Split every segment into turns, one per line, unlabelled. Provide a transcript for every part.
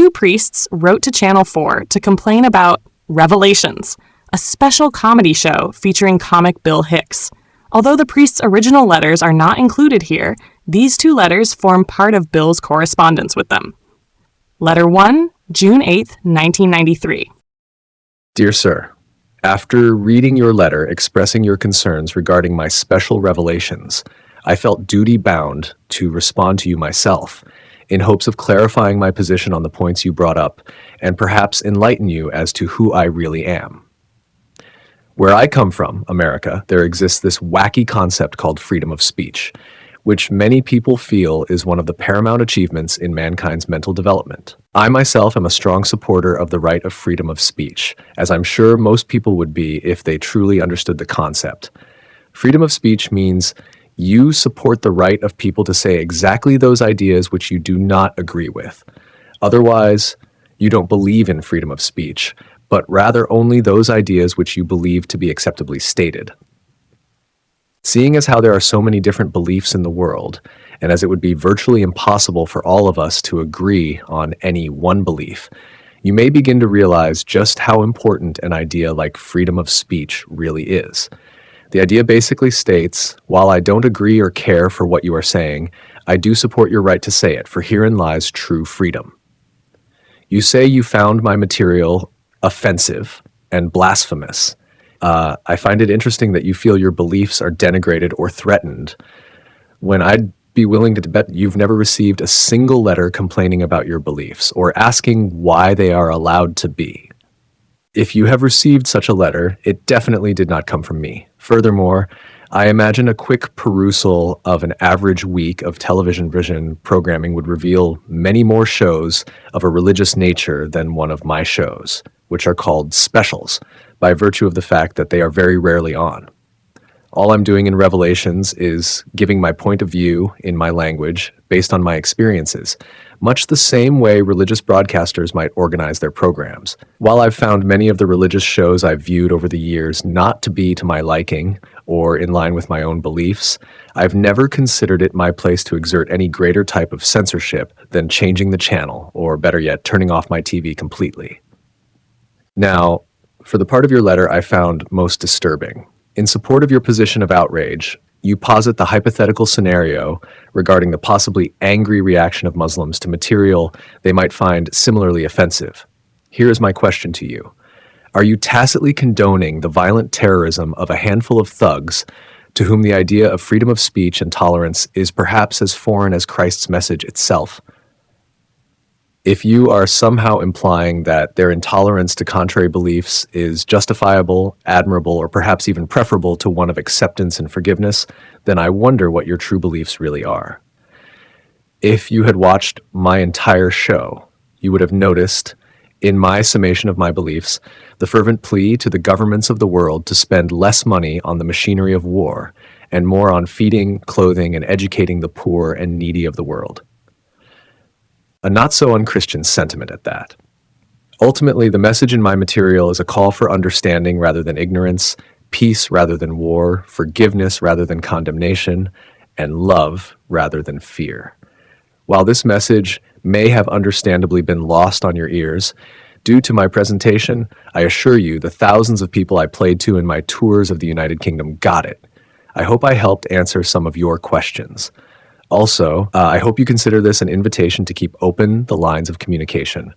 two priests wrote to Channel 4 to complain about Revelations, a special comedy show featuring comic Bill Hicks. Although the priests' original letters are not included here, these two letters form part of Bill's correspondence with them. Letter 1, June 8, 1993.
Dear Sir, after reading your letter expressing your concerns regarding my special revelations, I felt duty-bound to respond to you myself, in hopes of clarifying my position on the points you brought up, and perhaps enlighten you as to who I really am. Where I come from, America, there exists this wacky concept called freedom of speech, which many people feel is one of the paramount achievements in mankind's mental development. I myself am a strong supporter of the right of freedom of speech, as I'm sure most people would be if they truly understood the concept. Freedom of speech means you support the right of people to say exactly those ideas which you do not agree with. Otherwise, you don't believe in freedom of speech, but rather only those ideas which you believe to be acceptably stated. Seeing as how there are so many different beliefs in the world, and as it would be virtually impossible for all of us to agree on any one belief, you may begin to realize just how important an idea like freedom of speech really is. The idea basically states, while I don't agree or care for what you are saying, I do support your right to say it, for herein lies true freedom. You say you found my material offensive and blasphemous. I find it interesting that you feel your beliefs are denigrated or threatened, when I'd be willing to bet you've never received a single letter complaining about your beliefs or asking why they are allowed to be. If you have received such a letter, it definitely did not come from me. Furthermore, I imagine a quick perusal of an average week of television vision programming would reveal many more shows of a religious nature than one of my shows, which are called specials, by virtue of the fact that they are very rarely on. All I'm doing in Revelations is giving my point of view in my language based on my experiences, much the same way religious broadcasters might organize their programs. While I've found many of the religious shows I've viewed over the years not to be to my liking or in line with my own beliefs, I've never considered it my place to exert any greater type of censorship than changing the channel, or better yet, turning off my TV completely. Now, for the part of your letter I found most disturbing. In support of your position of outrage, you posit the hypothetical scenario regarding the possibly angry reaction of Muslims to material they might find similarly offensive. Here is my question to you. Are you tacitly condoning the violent terrorism of a handful of thugs to whom the idea of freedom of speech and tolerance is perhaps as foreign as Christ's message itself? If you are somehow implying that their intolerance to contrary beliefs is justifiable, admirable, or perhaps even preferable to one of acceptance and forgiveness, then I wonder what your true beliefs really are. If you had watched my entire show, you would have noticed, in my summation of my beliefs, the fervent plea to the governments of the world to spend less money on the machinery of war and more on feeding, clothing, and educating the poor and needy of the world. A not-so-unchristian sentiment at that. Ultimately, the message in my material is a call for understanding rather than ignorance, peace rather than war, forgiveness rather than condemnation, and love rather than fear. While this message may have understandably been lost on your ears, due to my presentation, I assure you the thousands of people I played to in my tours of the United Kingdom got it. I hope I helped answer some of your questions. Also, I hope you consider this an invitation to keep open the lines of communication.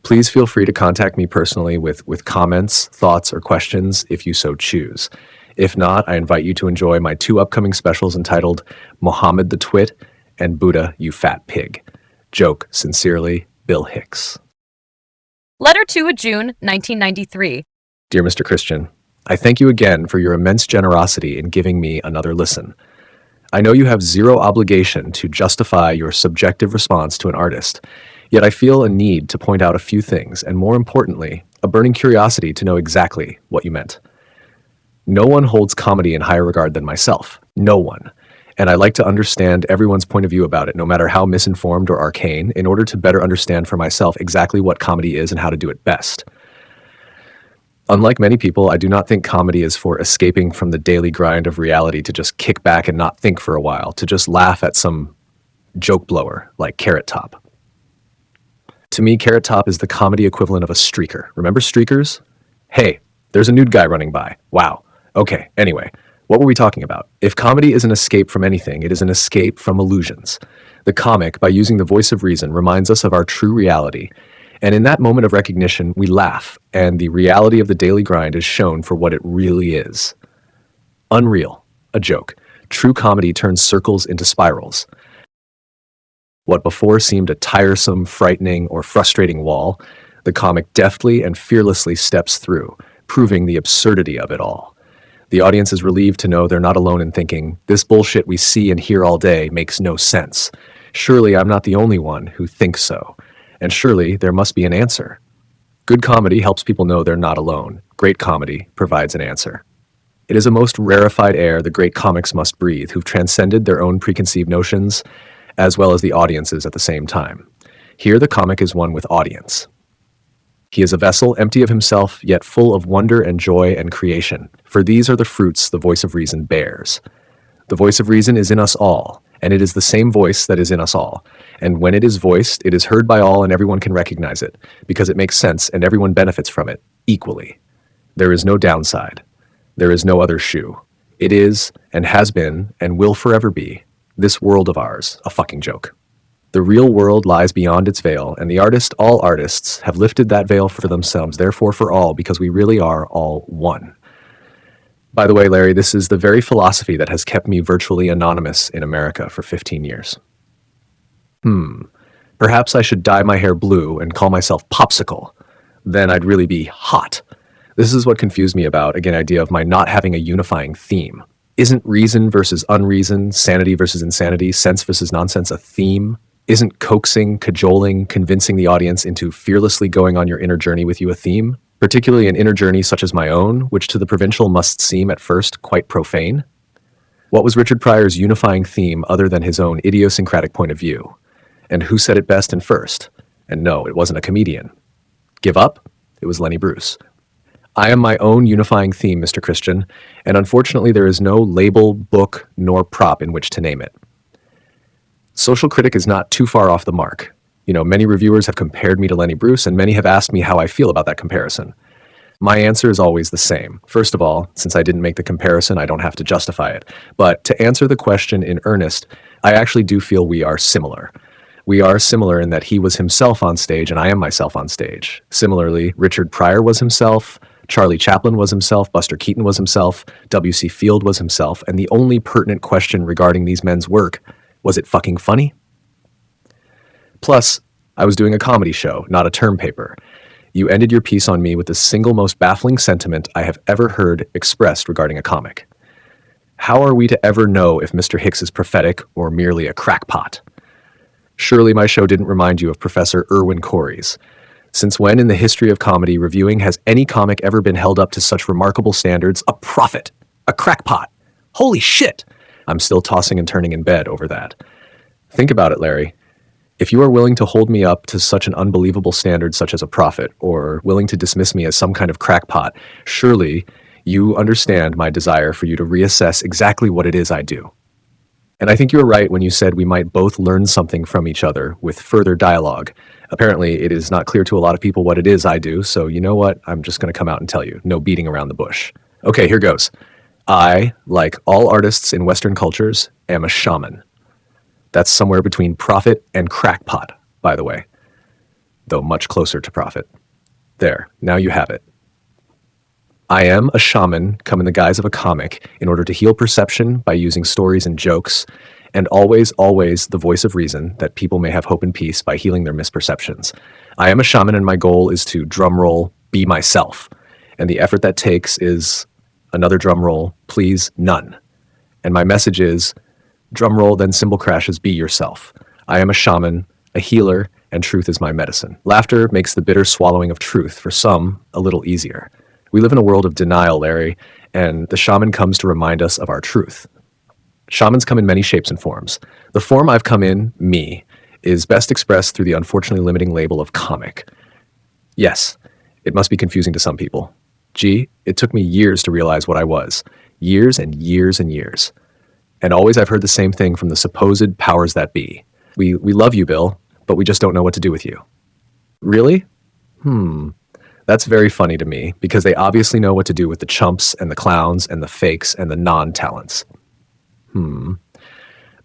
Please feel free to contact me personally with comments, thoughts, or questions if you so choose. If not, I invite you to enjoy my 2 upcoming specials entitled Mohammed the Twit and Buddha, You Fat Pig. Joke, sincerely, Bill Hicks.
Letter 2 of June, 1993.
Dear Mr. Christian, I thank you again for your immense generosity in giving me another listen. I know you have zero obligation to justify your subjective response to an artist, yet I feel a need to point out a few things, and more importantly, a burning curiosity to know exactly what you meant. No one holds comedy in higher regard than myself. No one. And I like to understand everyone's point of view about it, no matter how misinformed or arcane, in order to better understand for myself exactly what comedy is and how to do it best. Unlike many people, I do not think comedy is for escaping from the daily grind of reality to just kick back and not think for a while, to just laugh at some joke blower like Carrot Top. To me, Carrot Top is the comedy equivalent of a streaker. Remember streakers? Hey, there's a nude guy running by. Wow. Okay, anyway, what were we talking about? If comedy is an escape from anything, it is an escape from illusions. The comic, by using the voice of reason, reminds us of our true reality. And in that moment of recognition, we laugh, and the reality of the daily grind is shown for what it really is. Unreal. A joke. True comedy turns circles into spirals. What before seemed a tiresome, frightening, or frustrating wall, the comic deftly and fearlessly steps through, proving the absurdity of it all. The audience is relieved to know they're not alone in thinking, this bullshit we see and hear all day makes no sense. Surely I'm not the only one who thinks so. And surely there must be an answer. Good comedy helps people know they're not alone. Great comedy provides an answer. It is a most rarefied air the great comics must breathe, who've transcended their own preconceived notions, as well as the audiences at the same time. Here the comic is one with audience. He is a vessel empty of himself, yet full of wonder and joy and creation, for these are the fruits the voice of reason bears. The voice of reason is in us all, and it is the same voice that is in us all. And when it is voiced, it is heard by all and everyone can recognize it, because it makes sense and everyone benefits from it equally. There is no downside. There is no other shoe. It is, and has been, and will forever be, this world of ours, a fucking joke. The real world lies beyond its veil, and the artist, all artists, have lifted that veil for themselves, therefore for all, because we really are all one. By the way, Larry, this is the very philosophy that has kept me virtually anonymous in America for 15 years. Perhaps I should dye my hair blue and call myself Popsicle. Then I'd really be hot. This is what confused me about, again, idea of my not having a unifying theme. Isn't reason versus unreason, sanity versus insanity, sense versus nonsense a theme? Isn't coaxing, cajoling, convincing the audience into fearlessly going on your inner journey with you a theme? Particularly an inner journey such as my own, which to the provincial must seem at first quite profane? What was Richard Pryor's unifying theme other than his own idiosyncratic point of view? And who said it best and first? And no, it wasn't a comedian. Give up? It was Lenny Bruce. I am my own unifying theme, Mr. Christian, and unfortunately there is no label, book, nor prop in which to name it. Social Critic is not too far off the mark. Many reviewers have compared me to Lenny Bruce, and many have asked me how I feel about that comparison. My answer is always the same. First of all, since I didn't make the comparison, I don't have to justify it. But to answer the question in earnest, I actually do feel we are similar. We are similar in that he was himself on stage and I am myself on stage. Similarly, Richard Pryor was himself, Charlie Chaplin was himself, Buster Keaton was himself, W.C. Field was himself, and the only pertinent question regarding these men's work, was it fucking funny? Plus, I was doing a comedy show, not a term paper. You ended your piece on me with the single most baffling sentiment I have ever heard expressed regarding a comic. How are we to ever know if Mr. Hicks is prophetic or merely a crackpot? Surely my show didn't remind you of Professor Irwin Corey's. Since when in the history of comedy reviewing has any comic ever been held up to such remarkable standards? A prophet, a crackpot. Holy shit! I'm still tossing and turning in bed over that. Think about it, Larry. If you are willing to hold me up to such an unbelievable standard such as a prophet, or willing to dismiss me as some kind of crackpot, surely you understand my desire for you to reassess exactly what it is I do. And I think you were right when you said we might both learn something from each other with further dialogue. Apparently, it is not clear to a lot of people what it is I do, so you know what? I'm just going to come out and tell you. No beating around the bush. Okay, here goes. I, like all artists in Western cultures, am a shaman. That's somewhere between prophet and crackpot, by the way, though much closer to prophet. There, now you have it. I am a shaman come in the guise of a comic in order to heal perception by using stories and jokes, and always, always the voice of reason that people may have hope and peace by healing their misperceptions. I am a shaman and my goal is to, drumroll, be myself. And the effort that takes is, another drumroll, please, none. And my message is, drumroll, then cymbal crashes, be yourself. I am a shaman, a healer, and truth is my medicine. Laughter makes the bitter swallowing of truth, for some, a little easier. We live in a world of denial, Larry, and the shaman comes to remind us of our truth. Shamans come in many shapes and forms. The form I've come in, me, is best expressed through the unfortunately limiting label of comic. Yes, it must be confusing to some people. Gee, it took me years to realize what I was. Years and years and years. And always I've heard the same thing from the supposed powers that be. We love you, Bill, but we just don't know what to do with you. Really? That's very funny to me because they obviously know what to do with the chumps and the clowns and the fakes and the non-talents.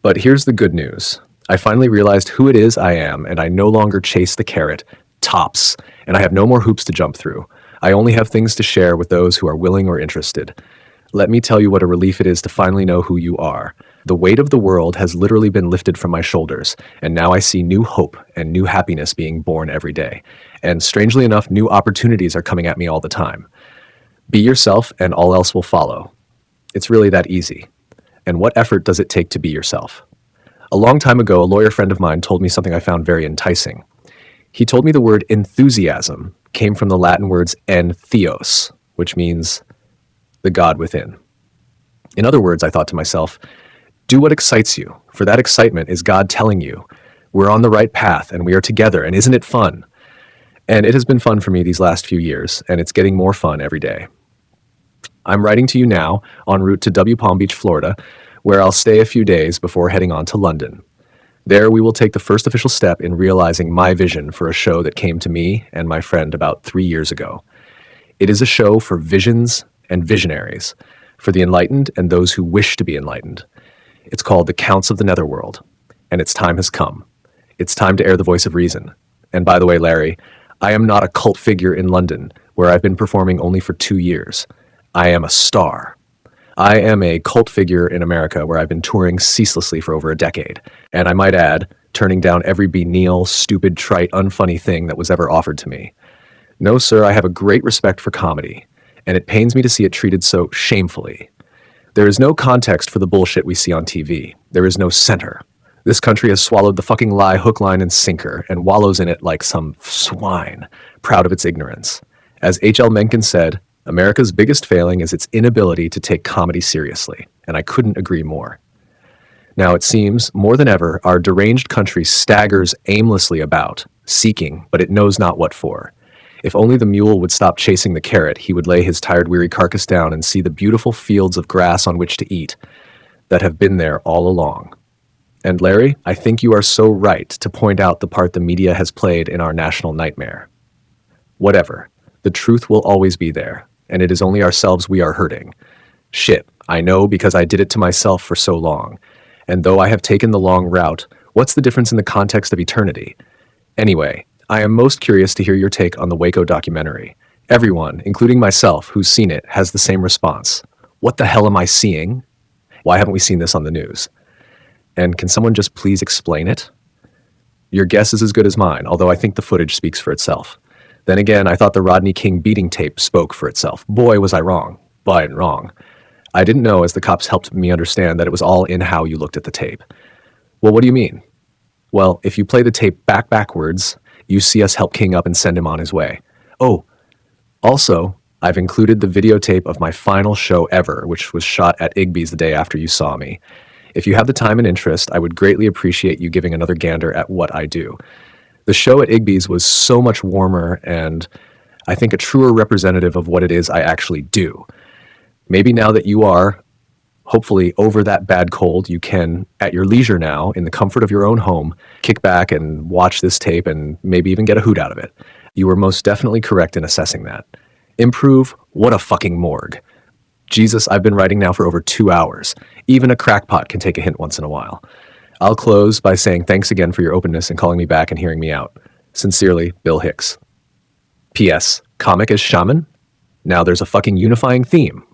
But here's the good news. I finally realized who it is I am, and I no longer chase the carrot, tops, and I have no more hoops to jump through. I only have things to share with those who are willing or interested. Let me tell you what a relief it is to finally know who you are. The weight of the world has literally been lifted from my shoulders, and now I see new hope and new happiness being born every day. And strangely enough, new opportunities are coming at me all the time. Be yourself, and all else will follow. It's really that easy. And what effort does it take to be yourself? A long time ago, a lawyer friend of mine told me something I found very enticing. He told me the word enthusiasm came from the Latin words en theos, which means the God within. In other words, I thought to myself, do what excites you, for that excitement is God telling you, we're on the right path and we are together, and isn't it fun? And it has been fun for me these last few years, and it's getting more fun every day. I'm writing to you now en route to W Palm Beach, Florida, where I'll stay a few days before heading on to London. There we will take the first official step in realizing my vision for a show that came to me and my friend about 3 years ago. It is a show for visions and visionaries, for the enlightened and those who wish to be enlightened. It's called The Counts of the Netherworld, and its time has come. It's time to air the voice of reason. And by the way, Larry, I am not a cult figure in London, where I've been performing only for 2 years. I am a star. I am a cult figure in America where I've been touring ceaselessly for over a decade, and I might add, turning down every banal, stupid, trite, unfunny thing that was ever offered to me. No, sir, I have a great respect for comedy, and it pains me to see it treated so shamefully. There is no context for the bullshit we see on TV. There is no center. This country has swallowed the fucking lie hook, line, and sinker, and wallows in it like some swine, proud of its ignorance. As H.L. Mencken said, America's biggest failing is its inability to take comedy seriously, and I couldn't agree more. Now, it seems, more than ever, our deranged country staggers aimlessly about, seeking, but it knows not what for. If only the mule would stop chasing the carrot, he would lay his tired, weary carcass down and see the beautiful fields of grass on which to eat that have been there all along. And Larry, I think you are so right to point out the part the media has played in our national nightmare. Whatever. The truth will always be there, and it is only ourselves we are hurting. Shit, I know because I did it to myself for so long. And though I have taken the long route, what's the difference in the context of eternity? Anyway, I am most curious to hear your take on the Waco documentary. Everyone, including myself, who's seen it, has the same response. What the hell am I seeing? Why haven't we seen this on the news? And can someone just please explain it? Your guess is as good as mine, although I think the footage speaks for itself. Then again, I thought the Rodney King beating tape spoke for itself. Boy, was I wrong. But wrong. I didn't know, as the cops helped me understand, that it was all in how you looked at the tape. Well, what do you mean? Well, if you play the tape backwards, you see us help King up and send him on his way. Oh, also, I've included the videotape of my final show ever, which was shot at Igby's the day after you saw me. If you have the time and interest, I would greatly appreciate you giving another gander at what I do. The show at Igby's was so much warmer and, I think, a truer representative of what it is I actually do. Maybe now that you are, hopefully, over that bad cold, you can, at your leisure now, in the comfort of your own home, kick back and watch this tape and maybe even get a hoot out of it. You were most definitely correct in assessing that. Improve? What a fucking morgue. Jesus, I've been writing now for over 2 hours. Even a crackpot can take a hint once in a while. I'll close by saying thanks again for your openness and calling me back and hearing me out. Sincerely, Bill Hicks. P.S. Comic as shaman? Now there's a fucking unifying theme.